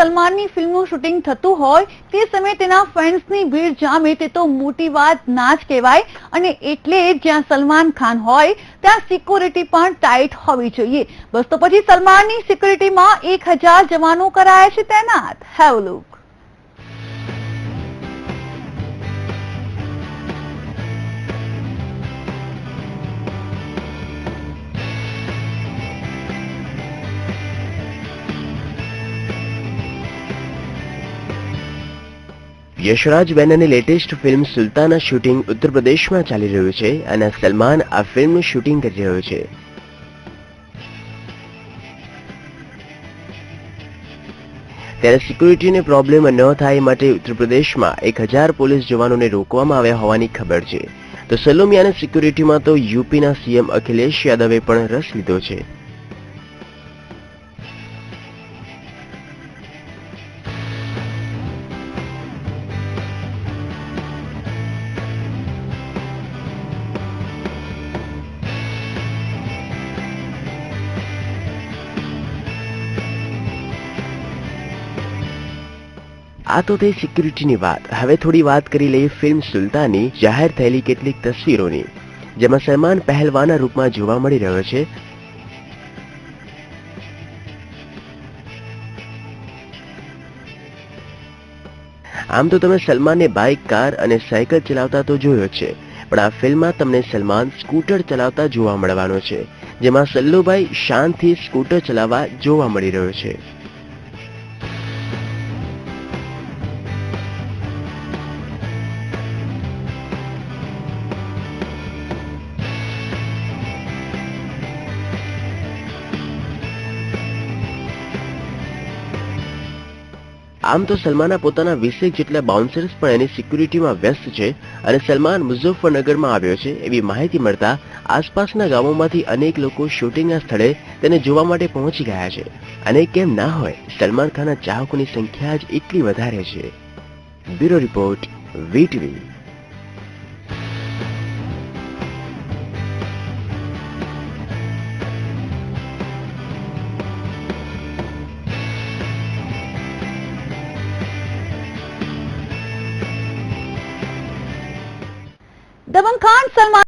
સલમાનની ફિલ્મનું શૂટિંગ થતું હોય તે સમયે તેના ફેન્સની ભીડ જામે તે તો મોટી વાત ના જ કહેવાય, અને એટલે જ્યાં સલમાન ખાન હોય ત્યાં સિક્યોરિટી પણ ટાઈટ હોવી જોઈએ. બસ તો પછી સલમાનની સિક્યોરિટીમાં 1000 જવાનો કરાયા છે તૈનાત. Have look. યશરાજ બેનરની લેટેસ્ટ ફિલ્મ સુલતાનના શૂટિંગ ઉત્તર પ્રદેશમાં ચાલી રહ્યું છે અને સલમાન આ ફિલ્મનું શૂટિંગ કરી રહ્યો છે. ત્યારે સિક્યુરિટીને પ્રોબ્લેમ ન થાય માટે ઉત્તર પ્રદેશમાં 1000 પોલીસ જવાનોને રોકવામાં આવ્યા હોવાની ખબર છે. તો સલોમિયાની સિક્યુરિટીમાં તો યુપીના સીએમ અખિલેશ યાદવે પણ રસ લીધો છે. આ તો થઈ સિક્યુરિટીની વાત. હવે થોડી વાત કરી લઈએ ફિલ્મ સુલતાનની જાહેર થયેલી કેટલીક તસવીરોની, જેમાં સલમાન પહેલવાનના રૂપમાં જોવા મળી રહ્યો છે. આમ તો તમે સલમાનને બાઇક, કાર અને સાયકલ ચલાવતા તો જોયો છે, પણ આ ફિલ્મમાં તમને સલમાન સ્કૂટર ચલાવતા જોવા મળવાનો છે, જેમાં સલ્લુભાઈ શાનથી સ્કૂટર ચલાવવા જોવા મળી રહ્યો છે. આમ તો સલમાનના પોતાના 20 જેટલા બાઉન્સર્સ પણ એની સિક્યુરિટીમાં વ્યસ્ત છે અને સલમાન મુઝફ્ફરનગરમાં આવ્યો છે એવી માહિતી મળતા આસપાસના ગામોમાંથી અનેક લોકો શૂટિંગના સ્થળે તેને જોવા માટે પહોંચી ગયા છે. અને કેમ ના હોય, સલમાન ખાનના ચાહકોની સંખ્યા જ એટલી વધારે છે. Bureau report, VTV. દબંગ ખાન સલમાન